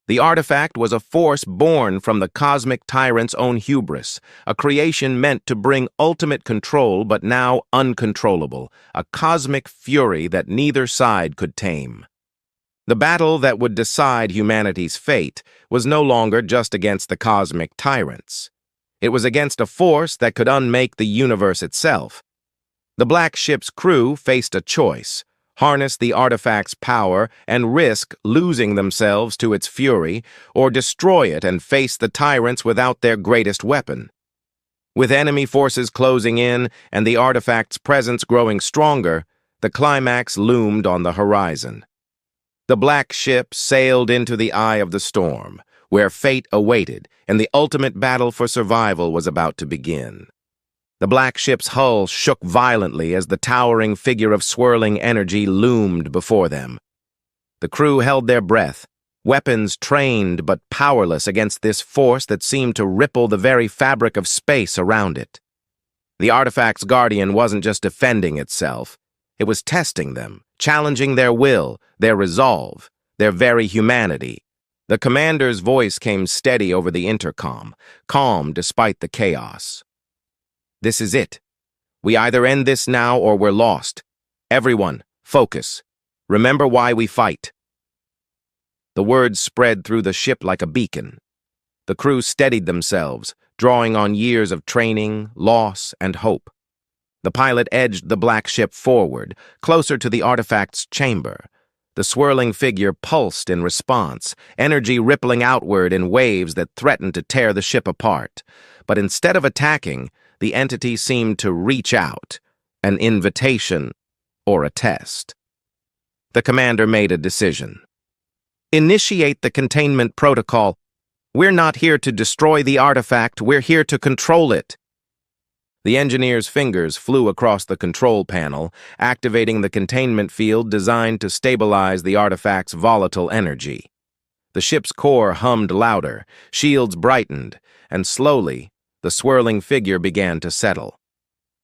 The artifact was a force born from the cosmic tyrant's own hubris, a creation meant to bring ultimate control but now uncontrollable, a cosmic fury that neither side could tame. The battle that would decide humanity's fate was no longer just against the cosmic tyrants. It was against a force that could unmake the universe itself. The Black Ship's crew faced a choice: harness the artifact's power and risk losing themselves to its fury, or destroy it and face the tyrants without their greatest weapon. With enemy forces closing in and the artifact's presence growing stronger, the climax loomed on the horizon. The Black Ship sailed into the eye of the storm, where fate awaited and the ultimate battle for survival was about to begin. The Black Ship's hull shook violently as the towering figure of swirling energy loomed before them. The crew held their breath, weapons trained but powerless against this force that seemed to ripple the very fabric of space around it. The artifact's guardian wasn't just defending itself. It was testing them, challenging their will, their resolve, their very humanity. The commander's voice came steady over the intercom, calm despite the chaos. "This is it. We either end this now or we're lost. Everyone, focus. Remember why we fight." The words spread through the ship like a beacon. The crew steadied themselves, drawing on years of training, loss, and hope. The pilot edged the Black Ship forward, closer to the artifact's chamber. The swirling figure pulsed in response, energy rippling outward in waves that threatened to tear the ship apart. But instead of attacking, the entity seemed to reach out, an invitation or a test. The commander made a decision. "Initiate the containment protocol. We're not here to destroy the artifact, we're here to control it." The engineer's fingers flew across the control panel, activating the containment field designed to stabilize the artifact's volatile energy. The ship's core hummed louder, shields brightened, and slowly, the swirling figure began to settle.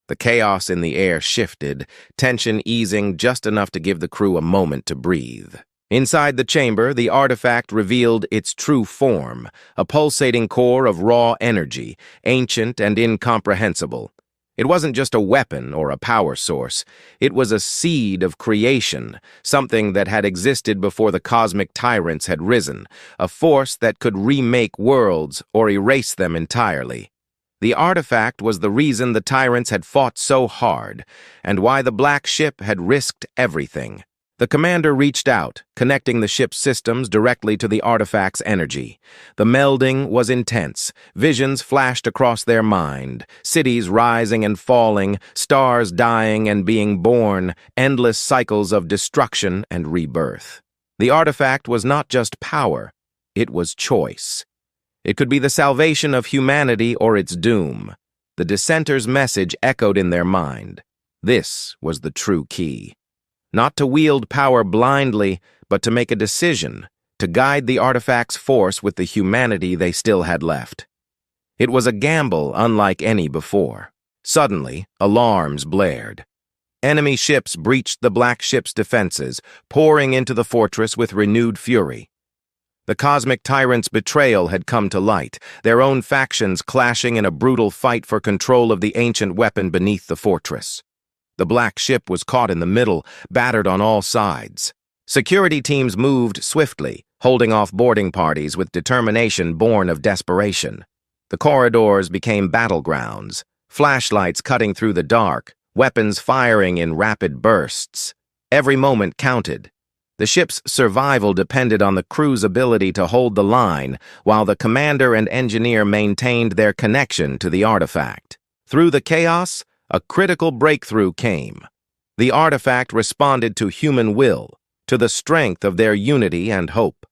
The chaos in the air shifted, tension easing just enough to give the crew a moment to breathe. Inside the chamber, the artifact revealed its true form, a pulsating core of raw energy, ancient and incomprehensible. It wasn't just a weapon or a power source. It was a seed of creation, something that had existed before the cosmic tyrants had risen, a force that could remake worlds or erase them entirely. The artifact was the reason the tyrants had fought so hard, and why the Black Ship had risked everything. The commander reached out, connecting the ship's systems directly to the artifact's energy. The melding was intense. Visions flashed across their mind, cities rising and falling, stars dying and being born, endless cycles of destruction and rebirth. The artifact was not just power, it was choice. It could be the salvation of humanity or its doom. The dissenters' message echoed in their mind. This was the true key. Not to wield power blindly, but to make a decision, to guide the artifact's force with the humanity they still had left. It was a gamble unlike any before. Suddenly, alarms blared. Enemy ships breached the Black Ship's defenses, pouring into the fortress with renewed fury. The cosmic tyrants' betrayal had come to light, their own factions clashing in a brutal fight for control of the ancient weapon beneath the fortress. The Black Ship was caught in the middle, battered on all sides. Security teams moved swiftly, holding off boarding parties with determination born of desperation. The corridors became battlegrounds, flashlights cutting through the dark, weapons firing in rapid bursts. Every moment counted. The ship's survival depended on the crew's ability to hold the line, while the commander and engineer maintained their connection to the artifact. Through the chaos, a critical breakthrough came. The artifact responded to human will, to the strength of their unity and hope.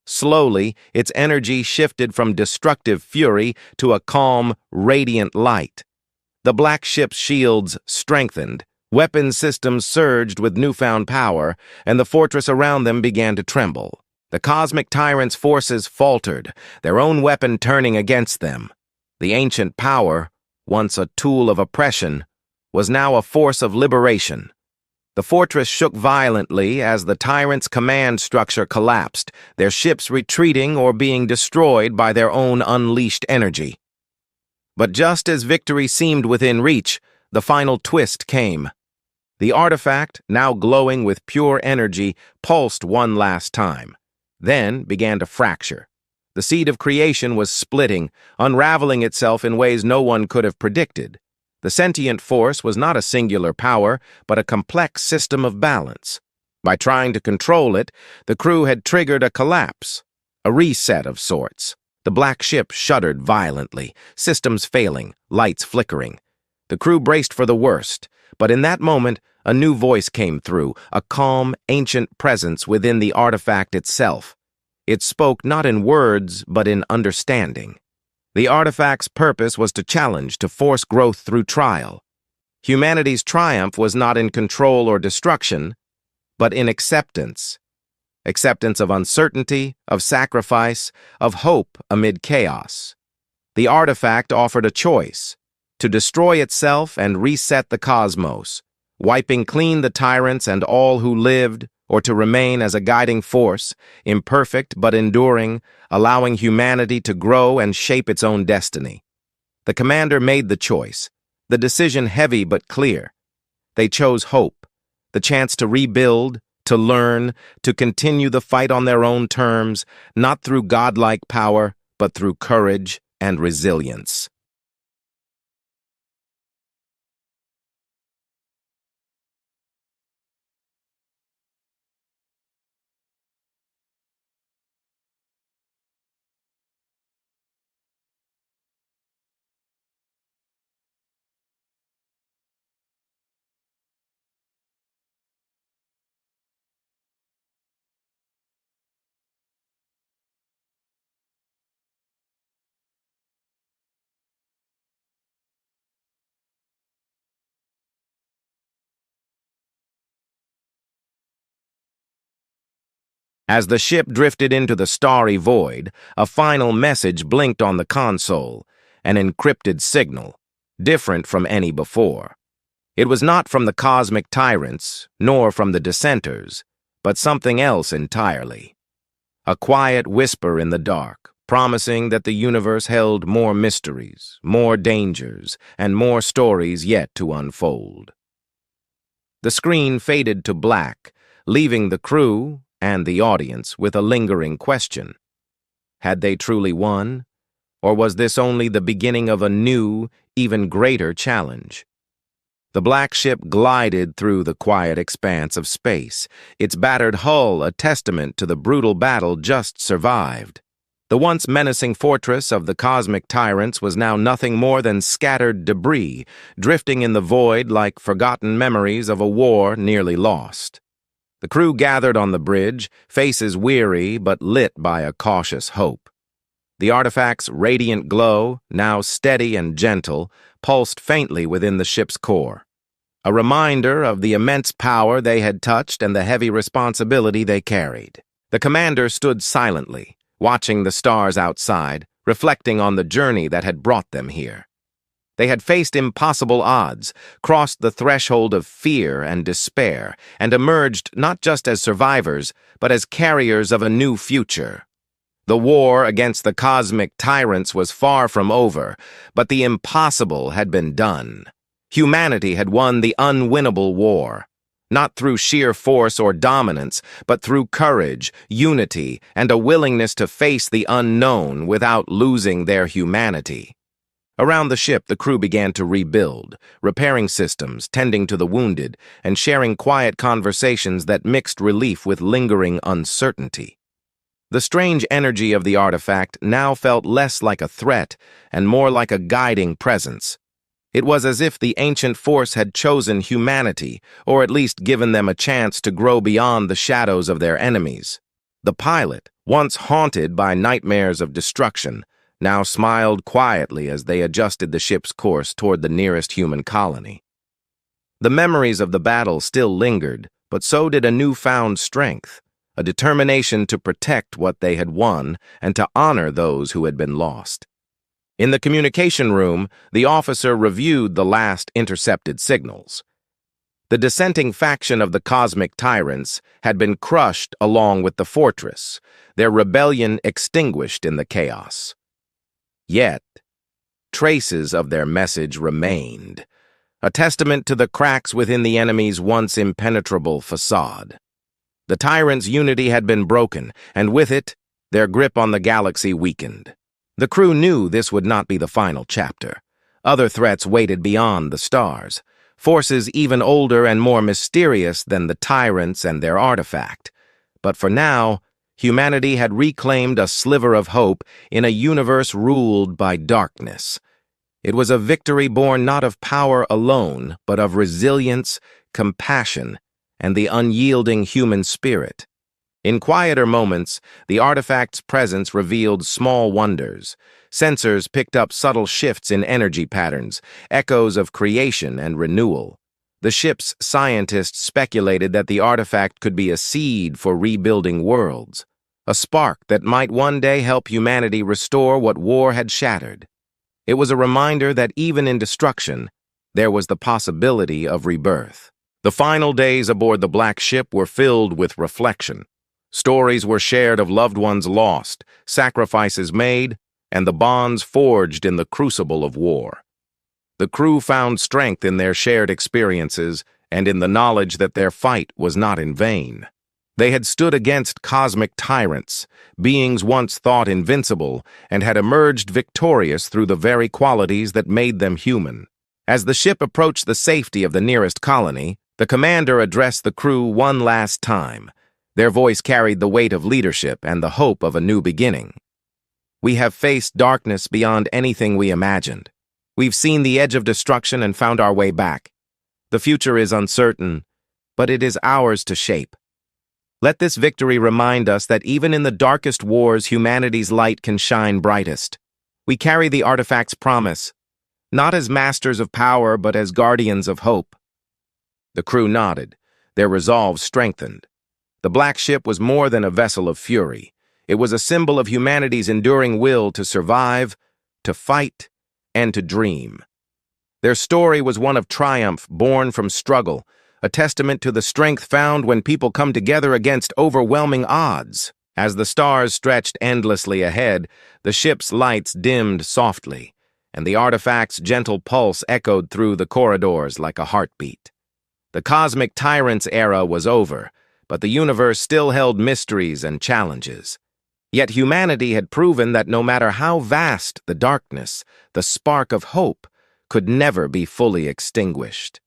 Slowly, its energy shifted from destructive fury to a calm, radiant light. The Black Ship's shields strengthened, weapon systems surged with newfound power, and the fortress around them began to tremble. The cosmic tyrants' forces faltered, their own weapon turning against them. The ancient power, once a tool of oppression, was now a force of liberation. The fortress shook violently as the Tyrants' command structure collapsed, their ships retreating or being destroyed by their own unleashed energy. But just as victory seemed within reach, the final twist came. The artifact, now glowing with pure energy, pulsed one last time, then began to fracture. The seed of creation was splitting, unraveling itself in ways no one could have predicted. The sentient force was not a singular power, but a complex system of balance. By trying to control it, the crew had triggered a collapse, a reset of sorts. The black ship shuddered violently, systems failing, lights flickering. The crew braced for the worst, but in that moment, a new voice came through, a calm, ancient presence within the artifact itself. It spoke not in words, but in understanding. The artifact's purpose was to challenge, to force growth through trial. Humanity's triumph was not in control or destruction, but in acceptance. Acceptance of uncertainty, of sacrifice, of hope amid chaos. The artifact offered a choice: to destroy itself and reset the cosmos, wiping clean the tyrants and all who lived, or to remain as a guiding force, imperfect but enduring, allowing humanity to grow and shape its own destiny. The commander made the choice, the decision heavy but clear. They chose hope, the chance to rebuild, to learn, to continue the fight on their own terms, not through godlike power, but through courage and resilience. As the ship drifted into the starry void, a final message blinked on the console, an encrypted signal, different from any before. It was not from the cosmic tyrants, nor from the dissenters, but something else entirely. A quiet whisper in the dark, promising that the universe held more mysteries, more dangers, and more stories yet to unfold. The screen faded to black, leaving the crew and the audience with a lingering question. Had they truly won? Or was this only the beginning of a new, even greater challenge? The black ship glided through the quiet expanse of space, its battered hull a testament to the brutal battle just survived. The once menacing fortress of the cosmic tyrants was now nothing more than scattered debris, drifting in the void like forgotten memories of a war nearly lost. The crew gathered on the bridge, faces weary but lit by a cautious hope. The artifact's radiant glow, now steady and gentle, pulsed faintly within the ship's core, a reminder of the immense power they had touched and the heavy responsibility they carried. The commander stood silently, watching the stars outside, reflecting on the journey that had brought them here. They had faced impossible odds, crossed the threshold of fear and despair, and emerged not just as survivors, but as carriers of a new future. The war against the cosmic tyrants was far from over, but the impossible had been done. Humanity had won the unwinnable war, not through sheer force or dominance, but through courage, unity, and a willingness to face the unknown without losing their humanity. Around the ship, the crew began to rebuild, repairing systems, tending to the wounded, and sharing quiet conversations that mixed relief with lingering uncertainty. The strange energy of the artifact now felt less like a threat and more like a guiding presence. It was as if the ancient force had chosen humanity, or at least given them a chance to grow beyond the shadows of their enemies. The pilot, once haunted by nightmares of destruction, now smiled quietly as they adjusted the ship's course toward the nearest human colony. The memories of the battle still lingered, but so did a newfound strength, a determination to protect what they had won and to honor those who had been lost. In the communication room, the officer reviewed the last intercepted signals. The dissenting faction of the cosmic tyrants had been crushed along with the fortress, their rebellion extinguished in the chaos. Yet, traces of their message remained, a testament to the cracks within the enemy's once impenetrable facade. The tyrants' unity had been broken, and with it, their grip on the galaxy weakened. The crew knew this would not be the final chapter. Other threats waited beyond the stars, forces even older and more mysterious than the tyrants and their artifact. But for now, humanity had reclaimed a sliver of hope in a universe ruled by darkness. It was a victory born not of power alone, but of resilience, compassion, and the unyielding human spirit. In quieter moments, the artifact's presence revealed small wonders. Sensors picked up subtle shifts in energy patterns, echoes of creation and renewal. The ship's scientists speculated that the artifact could be a seed for rebuilding worlds, a spark that might one day help humanity restore what war had shattered. It was a reminder that even in destruction, there was the possibility of rebirth. The final days aboard the Black Ship were filled with reflection. Stories were shared of loved ones lost, sacrifices made, and the bonds forged in the crucible of war. The crew found strength in their shared experiences and in the knowledge that their fight was not in vain. They had stood against cosmic tyrants, beings once thought invincible, and had emerged victorious through the very qualities that made them human. As the ship approached the safety of the nearest colony, the commander addressed the crew one last time. Their voice carried the weight of leadership and the hope of a new beginning. We have faced darkness beyond anything we imagined. We've seen the edge of destruction and found our way back. The future is uncertain, but it is ours to shape. Let this victory remind us that even in the darkest wars, humanity's light can shine brightest. We carry the artifact's promise, not as masters of power, but as guardians of hope. The crew nodded, their resolve strengthened. The Black Ship was more than a vessel of fury. It was a symbol of humanity's enduring will to survive, to fight, and to dream. Their story was one of triumph born from struggle, a testament to the strength found when people come together against overwhelming odds. As the stars stretched endlessly ahead, the ship's lights dimmed softly, and the artifact's gentle pulse echoed through the corridors like a heartbeat. The cosmic tyrants era was over, but the universe still held mysteries and challenges. Yet humanity had proven that no matter how vast the darkness, the spark of hope could never be fully extinguished.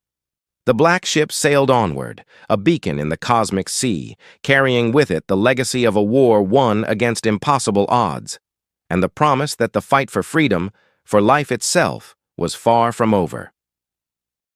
The Black Ship sailed onward, a beacon in the cosmic sea, carrying with it the legacy of a war won against impossible odds, and the promise that the fight for freedom, for life itself, was far from over.